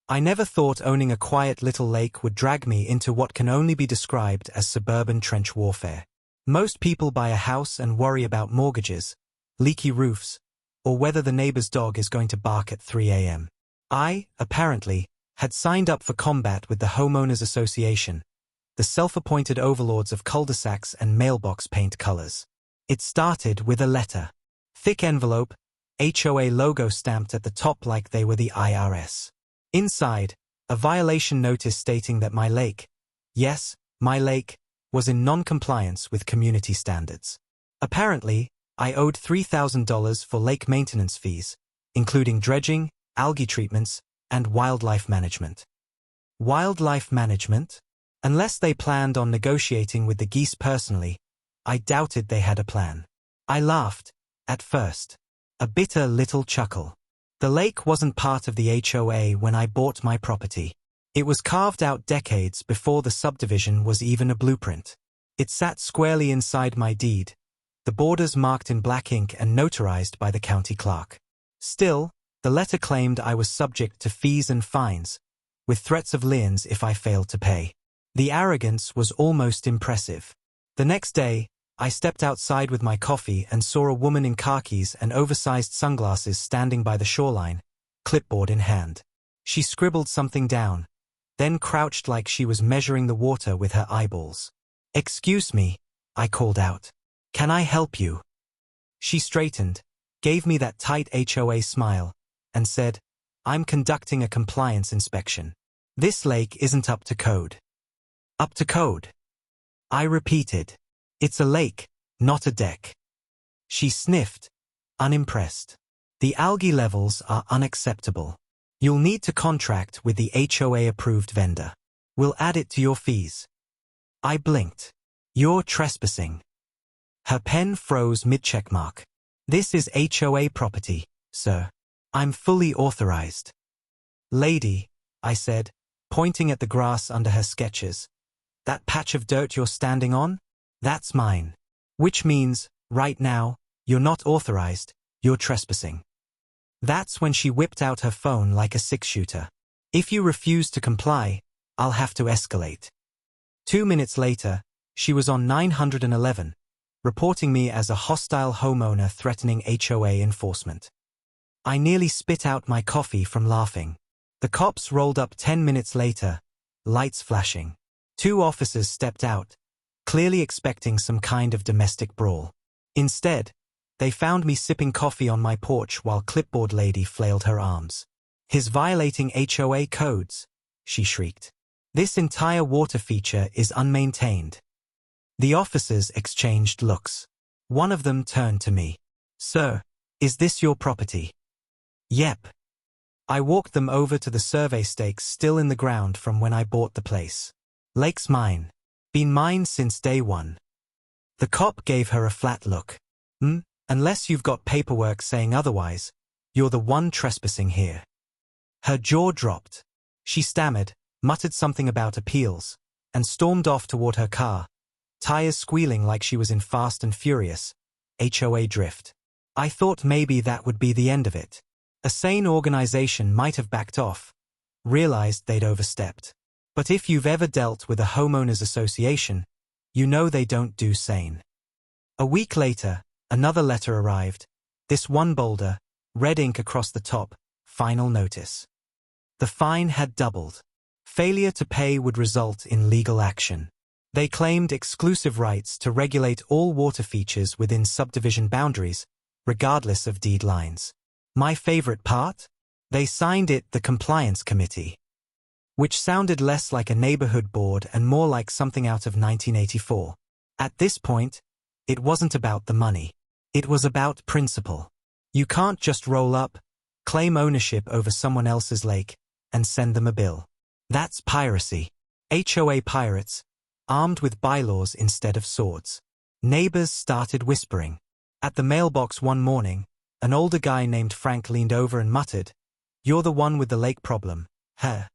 I never thought owning a quiet little lake would drag me into what can only be described as suburban trench warfare. Most people buy a house and worry about mortgages, leaky roofs, or whether the neighbor's dog is going to bark at 3 a.m. I, apparently, had signed up for combat with the Homeowners Association, the self-appointed overlords of cul-de-sacs and mailbox paint colors. It started with a letter. Thick envelope, HOA logo stamped at the top like they were the IRS. Inside, a violation notice stating that my lake, yes, my lake, was in non-compliance with community standards. Apparently, I owed $3,000 for lake maintenance fees, including dredging, algae treatments, and wildlife management. Wildlife management? Unless they planned on negotiating with the geese personally, I doubted they had a plan. I laughed, at first. A bitter little chuckle. The lake wasn't part of the HOA when I bought my property. It was carved out decades before the subdivision was even a blueprint. It sat squarely inside my deed, the borders marked in black ink and notarized by the county clerk. Still, the letter claimed I was subject to fees and fines, with threats of liens if I failed to pay. The arrogance was almost impressive. The next day, I stepped outside with my coffee and saw a woman in khakis and oversized sunglasses standing by the shoreline, clipboard in hand. She scribbled something down, then crouched like she was measuring the water with her eyeballs. "Excuse me," I called out. "Can I help you?" She straightened, gave me that tight HOA smile, and said, "I'm conducting a compliance inspection. This lake isn't up to code." Up to code? I repeated. "It's a lake, not a deck." She sniffed, unimpressed. "The algae levels are unacceptable. You'll need to contract with the HOA-approved vendor. We'll add it to your fees." I blinked. "You're trespassing." Her pen froze mid-checkmark. "This is HOA property, sir. I'm fully authorized." "Lady," I said, pointing at the grass under her sketches, "that patch of dirt you're standing on? That's mine. Which means, right now, you're not authorized, you're trespassing." That's when she whipped out her phone like a six-shooter. "If you refuse to comply, I'll have to escalate." 2 minutes later, she was on 911, reporting me as a hostile homeowner threatening HOA enforcement. I nearly spit out my coffee from laughing. The cops rolled up 10 minutes later, lights flashing. 2 officers stepped out, clearly expecting some kind of domestic brawl. Instead, they found me sipping coffee on my porch while clipboard lady flailed her arms. "He's violating HOA codes," she shrieked. "This entire water feature is unmaintained." The officers exchanged looks. One of them turned to me. "Sir, is this your property?" "Yep." I walked them over to the survey stakes still in the ground from when I bought the place. "Lake's mine. Been mine since day one." The cop gave her a flat look. Unless you've got paperwork saying otherwise, you're the one trespassing here." Her jaw dropped. She stammered, muttered something about appeals, and stormed off toward her car, tires squealing like she was in Fast and Furious, HOA drift. I thought maybe that would be the end of it. A sane organization might have backed off, realized they'd overstepped. But if you've ever dealt with a homeowners association, you know they don't do sane. A week later, another letter arrived, this one bolder, red ink across the top, final notice. The fine had doubled. Failure to pay would result in legal action. They claimed exclusive rights to regulate all water features within subdivision boundaries, regardless of deed lines. My favorite part? They signed it the Compliance Committee, which sounded less like a neighborhood board and more like something out of 1984. At this point, it wasn't about the money. It was about principle. You can't just roll up, claim ownership over someone else's lake, and send them a bill. That's piracy. HOA pirates, armed with bylaws instead of swords. Neighbors started whispering. At the mailbox one morning, an older guy named Frank leaned over and muttered, "You're the one with the lake problem, huh?"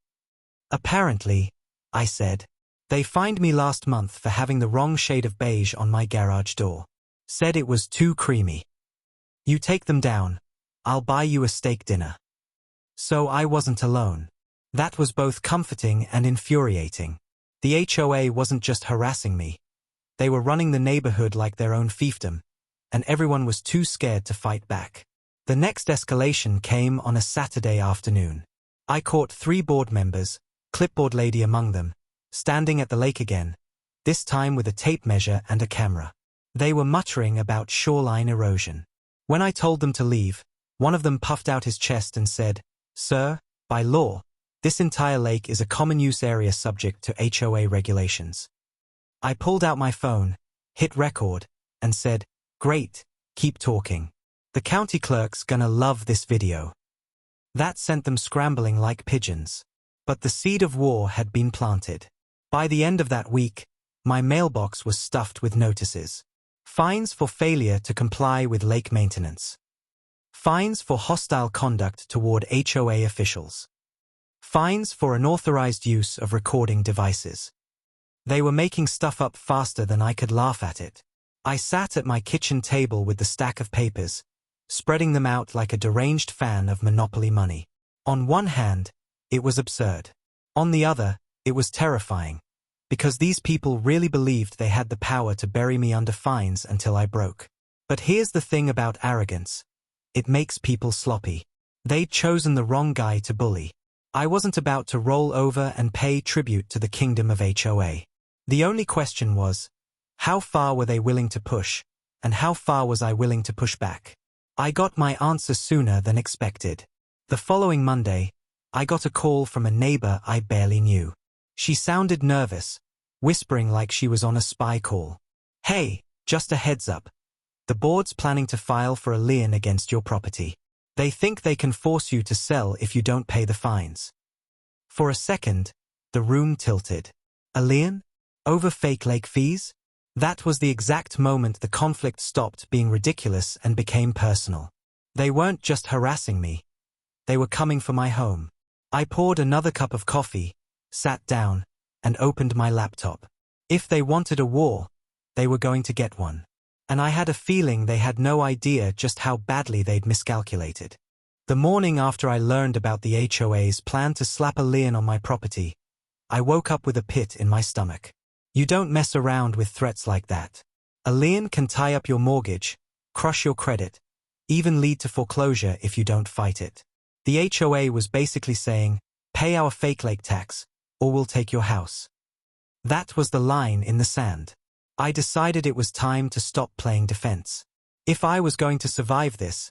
"Apparently," I said. "They fined me last month for having the wrong shade of beige on my garage door. Said it was too creamy. You take them down, I'll buy you a steak dinner." So I wasn't alone. That was both comforting and infuriating. The HOA wasn't just harassing me. They were running the neighborhood like their own fiefdom, and everyone was too scared to fight back. The next escalation came on a Saturday afternoon. I caught 3 board members, clipboard lady among them, standing at the lake again, this time with a tape measure and a camera. They were muttering about shoreline erosion. When I told them to leave, one of them puffed out his chest and said, "Sir, by law, this entire lake is a common use area subject to HOA regulations." I pulled out my phone, hit record, and said, "Great, keep talking. The county clerk's gonna love this video." That sent them scrambling like pigeons. But the seed of war had been planted. By the end of that week, my mailbox was stuffed with notices. Fines for failure to comply with lake maintenance. Fines for hostile conduct toward HOA officials. Fines for unauthorized use of recording devices. They were making stuff up faster than I could laugh at it. I sat at my kitchen table with the stack of papers, spreading them out like a deranged fan of Monopoly money. On one hand, it was absurd. On the other, it was terrifying, because these people really believed they had the power to bury me under fines until I broke. But here's the thing about arrogance. It makes people sloppy. They'd chosen the wrong guy to bully. I wasn't about to roll over and pay tribute to the kingdom of HOA. The only question was, how far were they willing to push, and how far was I willing to push back? I got my answer sooner than expected. The following Monday, I got a call from a neighbor I barely knew. She sounded nervous, whispering like she was on a spy call. "Hey, just a heads up. The board's planning to file for a lien against your property. They think they can force you to sell if you don't pay the fines." For a second, the room tilted. A lien? Over fake lake fees? That was the exact moment the conflict stopped being ridiculous and became personal. They weren't just harassing me. They were coming for my home. I poured another cup of coffee, sat down, and opened my laptop. If they wanted a war, they were going to get one. And I had a feeling they had no idea just how badly they'd miscalculated. The morning after I learned about the HOA's plan to slap a lien on my property, I woke up with a pit in my stomach. You don't mess around with threats like that. A lien can tie up your mortgage, crush your credit, even lead to foreclosure if you don't fight it. The HOA was basically saying, "Pay our fake lake tax, or we'll take your house." That was the line in the sand. I decided it was time to stop playing defense. If I was going to survive this,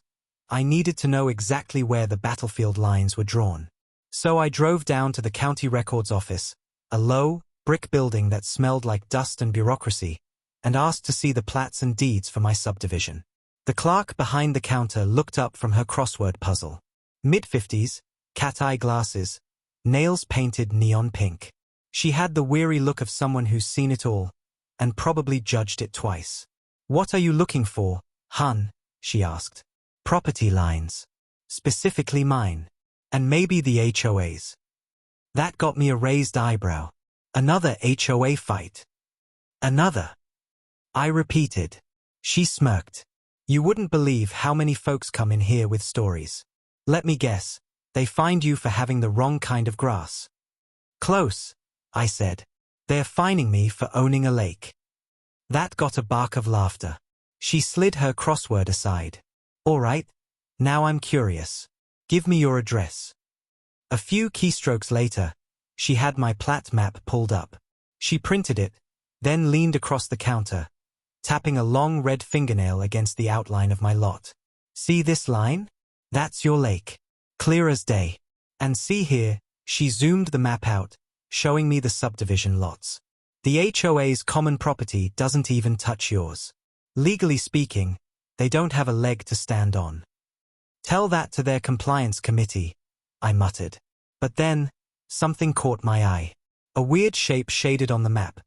I needed to know exactly where the battlefield lines were drawn. So I drove down to the county records office, a low, brick building that smelled like dust and bureaucracy, and asked to see the plats and deeds for my subdivision. The clerk behind the counter looked up from her crossword puzzle. Mid-50s, cat-eye glasses, nails painted neon pink. She had the weary look of someone who's seen it all, and probably judged it twice. "What are you looking for, hun?" she asked. "Property lines. Specifically mine. And maybe the HOA's." That got me a raised eyebrow. Another HOA fight. Another. I repeated. She smirked. "You wouldn't believe how many folks come in here with stories. Let me guess, they fined you for having the wrong kind of grass." "Close," I said. "They're fining me for owning a lake." That got a bark of laughter. She slid her crossword aside. "All right, now I'm curious. Give me your address." A few keystrokes later, she had my plat map pulled up. She printed it, then leaned across the counter, tapping a long red fingernail against the outline of my lot. "See this line? That's your lake. Clear as day. And see here," she zoomed the map out, showing me the subdivision lots. "The HOA's common property doesn't even touch yours. Legally speaking, they don't have a leg to stand on." "Tell that to their compliance committee," I muttered. But then, something caught my eye. A weird shape shaded on the map.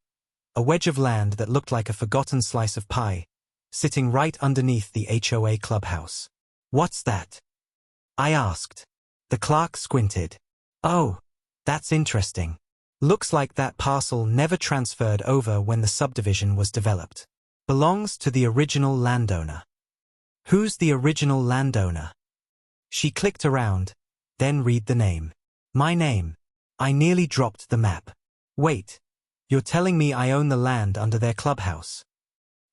A wedge of land that looked like a forgotten slice of pie, sitting right underneath the HOA clubhouse. "What's that?" I asked. The clerk squinted. "Oh, that's interesting. Looks like that parcel never transferred over when the subdivision was developed. Belongs to the original landowner." "Who's the original landowner?" She clicked around, then read the name. "My name, I nearly dropped the map. Wait. You're telling me I own the land under their clubhouse?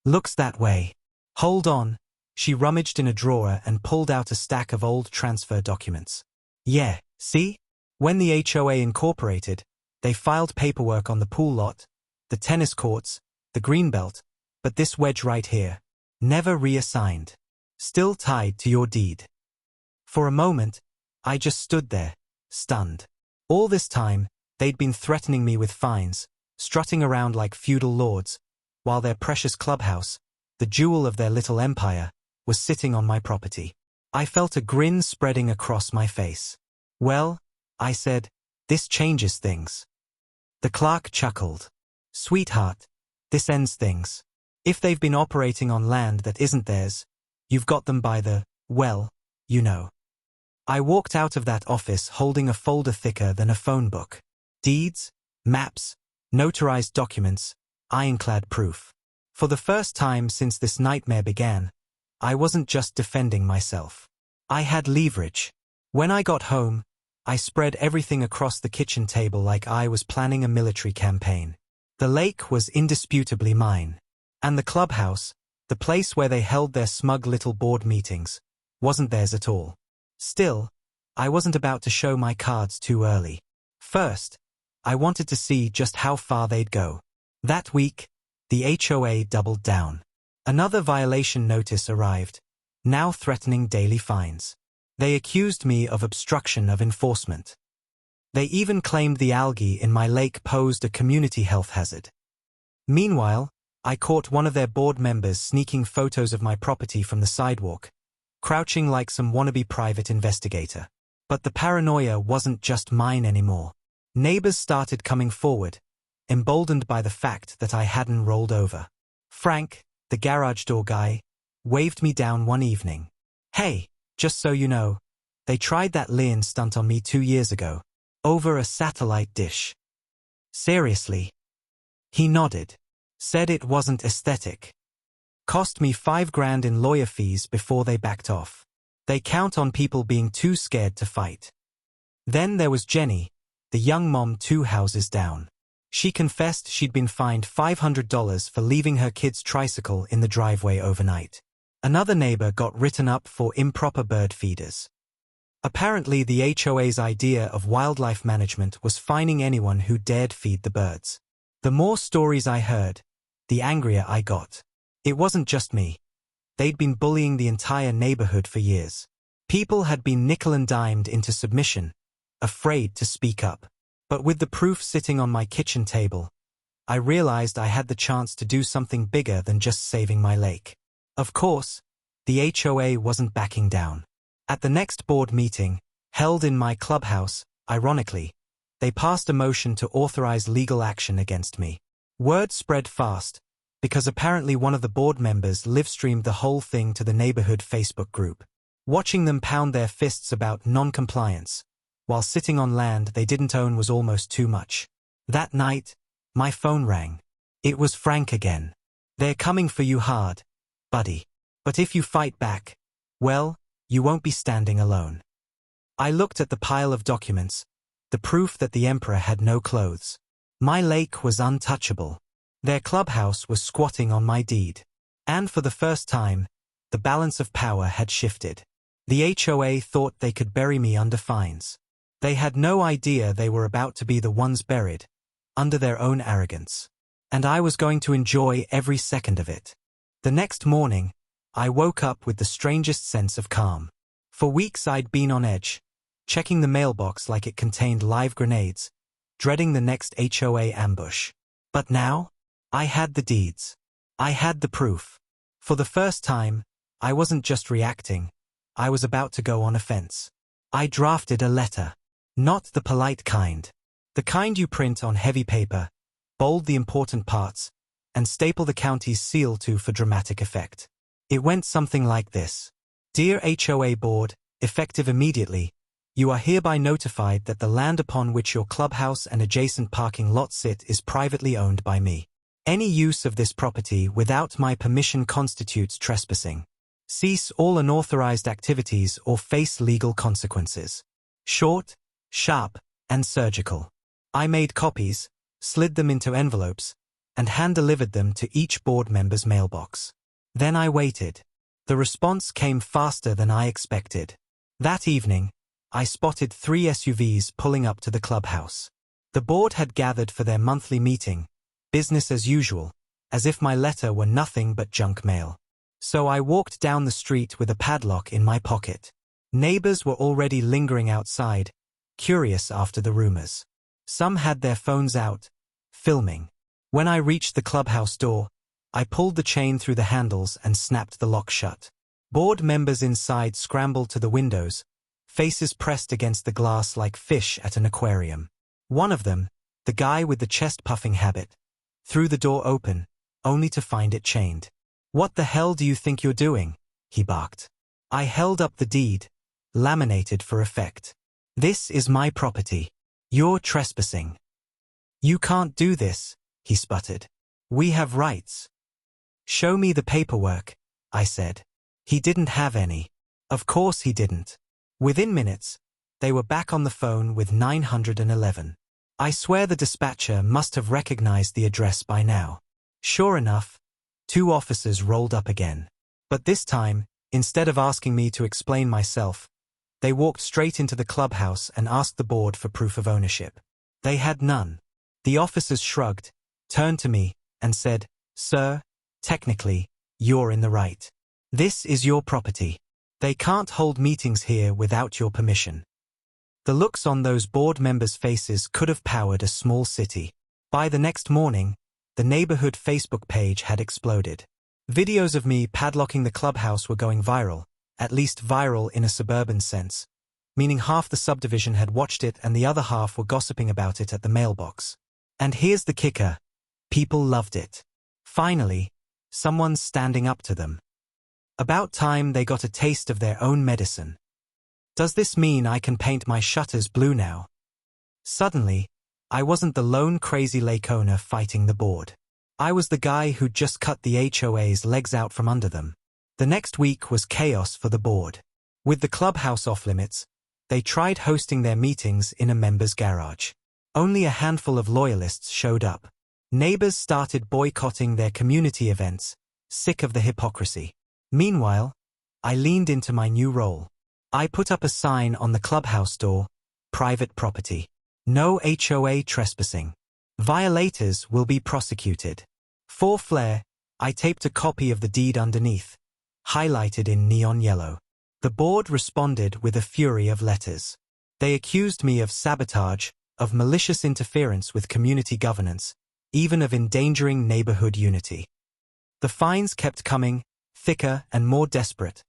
Looks that way. Hold on. She rummaged in a drawer and pulled out a stack of old transfer documents. Yeah, see? When the HOA incorporated, they filed paperwork on the pool lot, the tennis courts, the greenbelt, but this wedge right here, never reassigned. Still tied to your deed. For a moment, I just stood there, stunned. All this time, they'd been threatening me with fines, strutting around like feudal lords, while their precious clubhouse, the jewel of their little empire, was sitting on my property. I felt a grin spreading across my face. Well, I said, this changes things. The clerk chuckled. Sweetheart, this ends things. If they've been operating on land that isn't theirs, you've got them by the, well, you know. I walked out of that office holding a folder thicker than a phone book. Deeds, maps, notarized documents, ironclad proof. For the first time since this nightmare began, I wasn't just defending myself. I had leverage. When I got home, I spread everything across the kitchen table like I was planning a military campaign. The lake was indisputably mine. And the clubhouse, the place where they held their smug little board meetings, wasn't theirs at all. Still, I wasn't about to show my cards too early. First, I wanted to see just how far they'd go. That week, the HOA doubled down. Another violation notice arrived, now threatening daily fines. They accused me of obstruction of enforcement. They even claimed the algae in my lake posed a community health hazard. Meanwhile, I caught one of their board members sneaking photos of my property from the sidewalk, crouching like some wannabe private investigator. But the paranoia wasn't just mine anymore. Neighbors started coming forward, emboldened by the fact that I hadn't rolled over. Frank, the garage door guy, waved me down one evening. Hey, just so you know, they tried that laying stunt on me 2 years ago, over a satellite dish. Seriously? He nodded, said it wasn't aesthetic. Cost me $5,000 in lawyer fees before they backed off. They count on people being too scared to fight. Then there was Jenny, the young mom 2 houses down. She confessed she'd been fined $500 for leaving her kid's tricycle in the driveway overnight. Another neighbor got written up for improper bird feeders. Apparently the HOA's idea of wildlife management was fining anyone who dared feed the birds. The more stories I heard, the angrier I got. It wasn't just me. They'd been bullying the entire neighborhood for years. People had been nickel-and-dimed into submission, afraid to speak up. But with the proof sitting on my kitchen table, I realized I had the chance to do something bigger than just saving my lake. Of course, the HOA wasn't backing down. At the next board meeting, held in my clubhouse, ironically, they passed a motion to authorize legal action against me. Word spread fast, because apparently one of the board members live-streamed the whole thing to the neighborhood Facebook group. Watching them pound their fists about non-compliance, while sitting on land they didn't own was almost too much. That night, my phone rang. It was Frank again. They're coming for you hard, buddy. But if you fight back, well, you won't be standing alone. I looked at the pile of documents, the proof that the emperor had no clothes. My lake was untouchable. Their clubhouse was squatting on my deed. And for the first time, the balance of power had shifted. The HOA thought they could bury me under fines. They had no idea they were about to be the ones buried, under their own arrogance. And I was going to enjoy every second of it. The next morning, I woke up with the strangest sense of calm. For weeks I'd been on edge, checking the mailbox like it contained live grenades, dreading the next HOA ambush. But now, I had the deeds. I had the proof. For the first time, I wasn't just reacting, I was about to go on offense. I drafted a letter. Not the polite kind. The kind you print on heavy paper, bold the important parts, and staple the county's seal to for dramatic effect. It went something like this. Dear HOA Board, effective immediately, you are hereby notified that the land upon which your clubhouse and adjacent parking lot sit is privately owned by me. Any use of this property without my permission constitutes trespassing. Cease all unauthorized activities or face legal consequences. Short, sharp, and surgical. I made copies, slid them into envelopes, and hand-delivered them to each board member's mailbox. Then I waited. The response came faster than I expected. That evening, I spotted 3 SUVs pulling up to the clubhouse. The board had gathered for their monthly meeting, business as usual, as if my letter were nothing but junk mail. So I walked down the street with a padlock in my pocket. Neighbors were already lingering outside, curious after the rumors. Some had their phones out, filming. When I reached the clubhouse door, I pulled the chain through the handles and snapped the lock shut. Board members inside scrambled to the windows, faces pressed against the glass like fish at an aquarium. One of them, the guy with the chest-puffing habit, threw the door open, only to find it chained. "What the hell do you think you're doing?" he barked. I held up the deed, laminated for effect. "This is my property. You're trespassing." "You can't do this," he sputtered. "We have rights." "Show me the paperwork," I said. He didn't have any. Of course he didn't. Within minutes, they were back on the phone with 911. I swear the dispatcher must have recognized the address by now. Sure enough, 2 officers rolled up again. But this time, instead of asking me to explain myself, they walked straight into the clubhouse and asked the board for proof of ownership. They had none. The officers shrugged, turned to me, and said, "Sir, technically, you're in the right. This is your property. They can't hold meetings here without your permission." The looks on those board members' faces could have powered a small city. By the next morning, the neighborhood Facebook page had exploded. Videos of me padlocking the clubhouse were going viral, at least viral in a suburban sense, meaning half the subdivision had watched it and the other half were gossiping about it at the mailbox. And here's the kicker. People loved it. Finally, someone's standing up to them. About time they got a taste of their own medicine. Does this mean I can paint my shutters blue now? Suddenly, I wasn't the lone crazy lake owner fighting the board. I was the guy who'd just cut the HOA's legs out from under them. The next week was chaos for the board. With the clubhouse off-limits, they tried hosting their meetings in a member's garage. Only a handful of loyalists showed up. Neighbors started boycotting their community events, sick of the hypocrisy. Meanwhile, I leaned into my new role. I put up a sign on the clubhouse door, "Private property. No HOA trespassing. Violators will be prosecuted." For flair, I taped a copy of the deed underneath, highlighted in neon yellow. The board responded with a fury of letters. They accused me of sabotage, of malicious interference with community governance, even of endangering neighborhood unity. The fines kept coming, thicker and more desperate,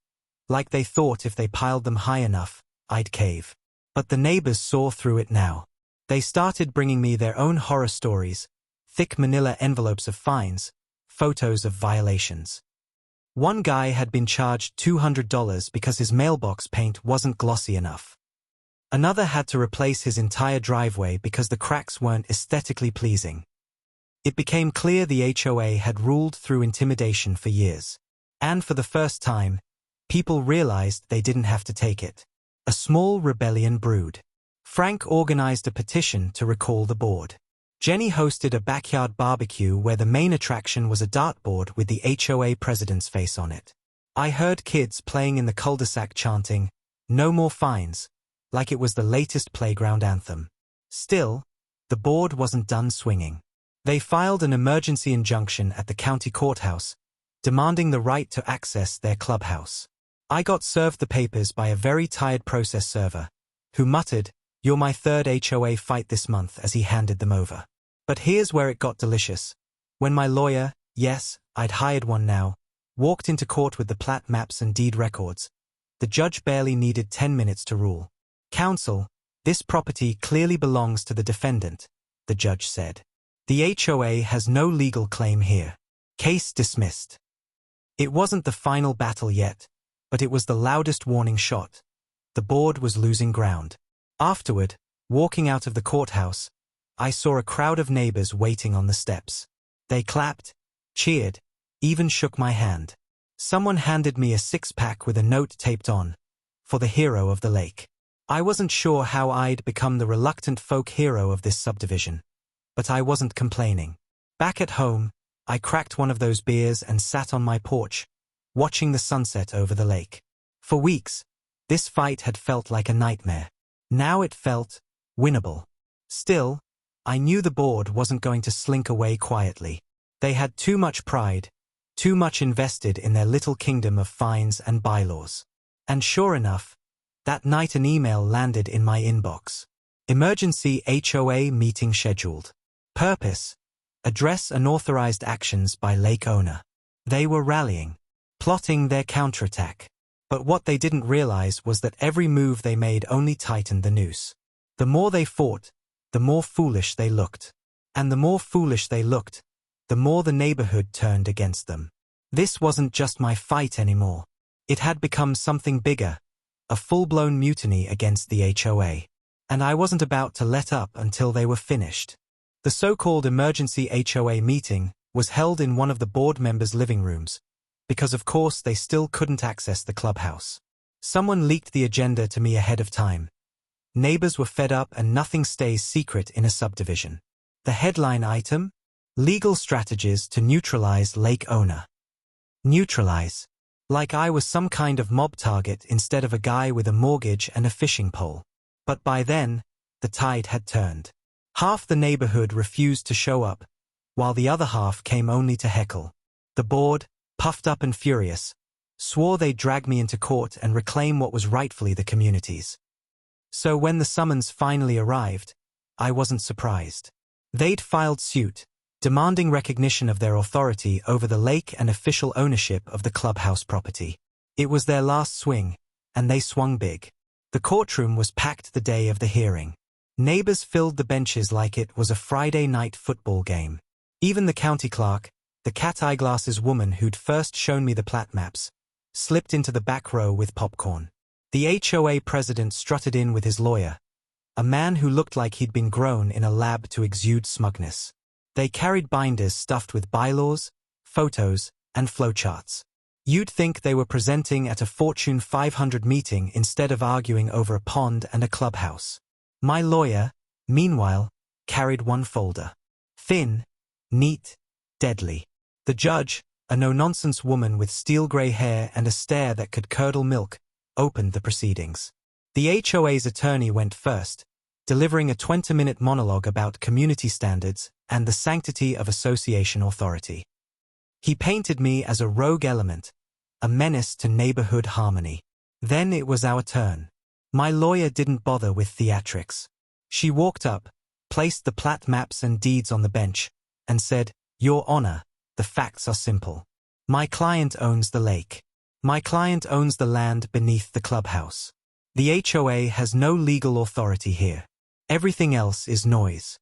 like they thought if they piled them high enough, I'd cave. But the neighbors saw through it now. They started bringing me their own horror stories, thick manila envelopes of fines, photos of violations. One guy had been charged $200 because his mailbox paint wasn't glossy enough. Another had to replace his entire driveway because the cracks weren't aesthetically pleasing. It became clear the HOA had ruled through intimidation for years. And for the first time, people realized they didn't have to take it. A small rebellion brewed. Frank organized a petition to recall the board. Jenny hosted a backyard barbecue where the main attraction was a dartboard with the HOA president's face on it. I heard kids playing in the cul-de-sac chanting, "No more fines," like it was the latest playground anthem. Still, the board wasn't done swinging. They filed an emergency injunction at the county courthouse, demanding the right to access their clubhouse. I got served the papers by a very tired process server, who muttered, "You're my 3rd HOA fight this month," as he handed them over. But here's where it got delicious. When my lawyer, yes, I'd hired one now, walked into court with the plat maps and deed records, the judge barely needed 10 minutes to rule. "Counsel, this property clearly belongs to the defendant," the judge said. "The HOA has no legal claim here. Case dismissed." It wasn't the final battle yet, but it was the loudest warning shot. The board was losing ground. Afterward, walking out of the courthouse, I saw a crowd of neighbors waiting on the steps. They clapped, cheered, even shook my hand. Someone handed me a 6-pack with a note taped on, "For the hero of the lake." I wasn't sure how I'd become the reluctant folk hero of this subdivision, but I wasn't complaining. Back at home, I cracked one of those beers and sat on my porch, watching the sunset over the lake. For weeks, this fight had felt like a nightmare. Now it felt winnable. Still, I knew the board wasn't going to slink away quietly. They had too much pride, too much invested in their little kingdom of fines and bylaws. And sure enough, that night an email landed in my inbox. Emergency HOA meeting scheduled. Purpose: address unauthorized actions by lake owner. They were rallying, plotting their counterattack. But what they didn't realize was that every move they made only tightened the noose. The more they fought, the more foolish they looked. And the more foolish they looked, the more the neighborhood turned against them. This wasn't just my fight anymore. It had become something bigger, a full-blown mutiny against the HOA. And I wasn't about to let up until they were finished. The so-called emergency HOA meeting was held in one of the board members' living rooms, because of course they still couldn't access the clubhouse. Someone leaked the agenda to me ahead of time. Neighbors were fed up and nothing stays secret in a subdivision. The headline item: legal strategies to neutralize lake owner. Neutralize. Like I was some kind of mob target instead of a guy with a mortgage and a fishing pole. But by then, the tide had turned. Half the neighborhood refused to show up, while the other half came only to heckle. The board, puffed up and furious, swore they'd drag me into court and reclaim what was rightfully the community's. So when the summons finally arrived, I wasn't surprised. They'd filed suit, demanding recognition of their authority over the lake and official ownership of the clubhouse property. It was their last swing, and they swung big. The courtroom was packed the day of the hearing. Neighbors filled the benches like it was a Friday night football game. Even the county clerk, the cat-eyeglasses woman who'd first shown me the plat maps, slipped into the back row with popcorn. The HOA president strutted in with his lawyer, a man who looked like he'd been grown in a lab to exude smugness. They carried binders stuffed with bylaws, photos, and flowcharts. You'd think they were presenting at a Fortune 500 meeting instead of arguing over a pond and a clubhouse. My lawyer, meanwhile, carried one folder. Thin, neat, deadly. The judge, a no-nonsense woman with steel-gray hair and a stare that could curdle milk, opened the proceedings. The HOA's attorney went first, delivering a 20-minute monologue about community standards and the sanctity of association authority. He painted me as a rogue element, a menace to neighborhood harmony. Then it was our turn. My lawyer didn't bother with theatrics. She walked up, placed the plat maps and deeds on the bench, and said, "Your Honor, the facts are simple. My client owns the lake. My client owns the land beneath the clubhouse. The HOA has no legal authority here. Everything else is noise."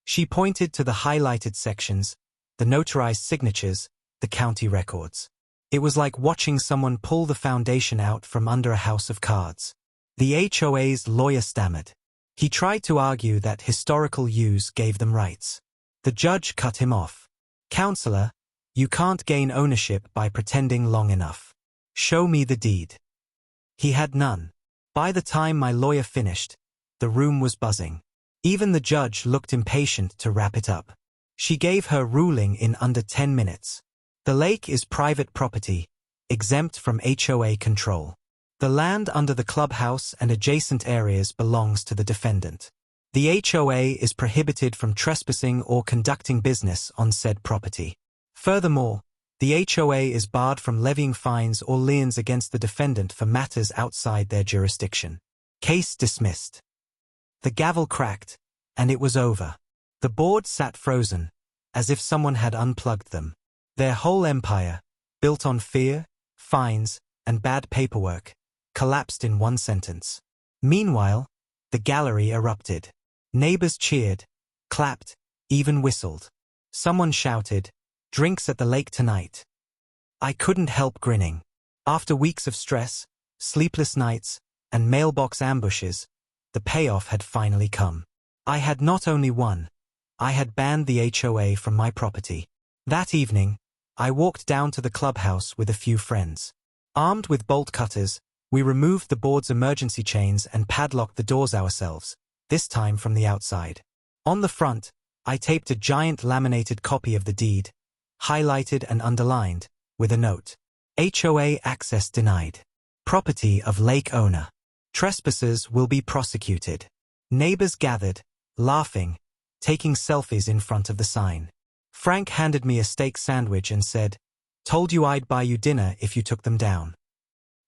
She pointed to the highlighted sections, the notarized signatures, the county records. It was like watching someone pull the foundation out from under a house of cards. The HOA's lawyer stammered. He tried to argue that historical use gave them rights. The judge cut him off. "Counselor, you can't gain ownership by pretending long enough. Show me the deed." He had none. By the time my lawyer finished, the room was buzzing. Even the judge looked impatient to wrap it up. She gave her ruling in under 10 minutes. The lake is private property, exempt from HOA control. The land under the clubhouse and adjacent areas belongs to the defendant. The HOA is prohibited from trespassing or conducting business on said property. Furthermore, the HOA is barred from levying fines or liens against the defendant for matters outside their jurisdiction. Case dismissed. The gavel cracked, and it was over. The board sat frozen, as if someone had unplugged them. Their whole empire, built on fear, fines, and bad paperwork, collapsed in one sentence. Meanwhile, the gallery erupted. Neighbors cheered, clapped, even whistled. Someone shouted, "Drinks at the lake tonight." I couldn't help grinning. After weeks of stress, sleepless nights, and mailbox ambushes, the payoff had finally come. I had not only won, I had banned the HOA from my property. That evening, I walked down to the clubhouse with a few friends. Armed with bolt cutters, We removed the board's emergency chains and padlocked the doors ourselves, this time from the outside. On the front, I taped a giant laminated copy of the deed, highlighted and underlined, with a note. HOA access denied. Property of lake owner. Trespassers will be prosecuted. Neighbors gathered, laughing, taking selfies in front of the sign. Frank handed me a steak sandwich and said, "Told you I'd buy you dinner if you took them down."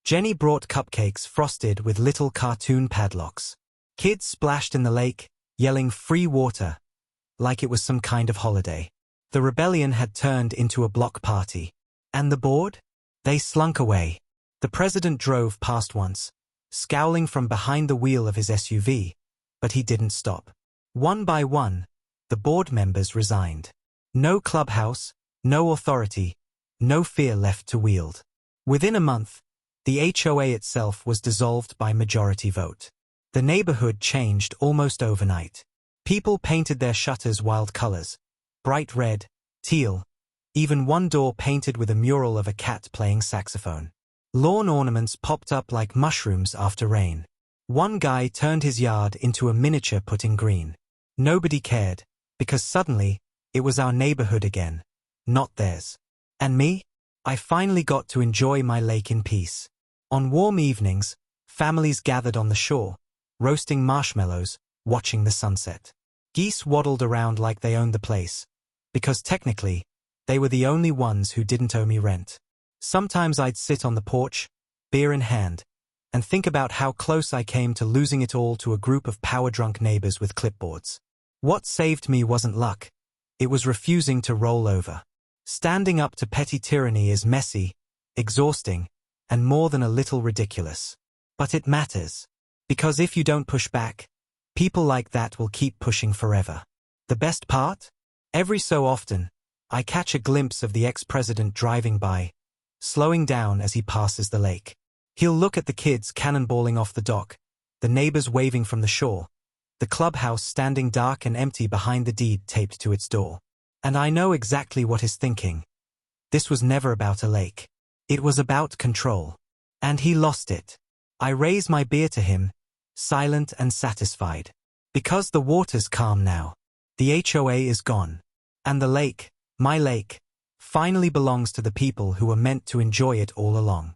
Jenny brought cupcakes frosted with little cartoon padlocks. Kids splashed in the lake, yelling free water, like it was some kind of holiday. The rebellion had turned into a block party. And the board? They slunk away. The president drove past once, scowling from behind the wheel of his SUV, but he didn't stop. One by one, the board members resigned. No clubhouse, no authority, no fear left to wield. Within a month, the HOA itself was dissolved by majority vote. The neighborhood changed almost overnight. People painted their shutters wild colors, bright red, teal, even one door painted with a mural of a cat playing saxophone. Lawn ornaments popped up like mushrooms after rain. One guy turned his yard into a miniature putting green. Nobody cared, because suddenly, it was our neighborhood again, not theirs. And me? I finally got to enjoy my lake in peace. On warm evenings, families gathered on the shore, roasting marshmallows, watching the sunset. Geese waddled around like they owned the place, because technically, they were the only ones who didn't owe me rent. Sometimes I'd sit on the porch, beer in hand, and think about how close I came to losing it all to a group of power-drunk neighbors with clipboards. What saved me wasn't luck. It was refusing to roll over. Standing up to petty tyranny is messy, exhausting, and more than a little ridiculous. But it matters. Because if you don't push back, people like that will keep pushing forever. The best part? Every so often, I catch a glimpse of the ex-president driving by, slowing down as he passes the lake. He'll look at the kids cannonballing off the dock, the neighbors waving from the shore, the clubhouse standing dark and empty behind the deed taped to its door. And I know exactly what he's thinking. This was never about a lake. It was about control. And he lost it. I raise my beer to him, silent and satisfied. Because the water's calm now. The HOA is gone. And the lake, my lake, finally belongs to the people who were meant to enjoy it all along.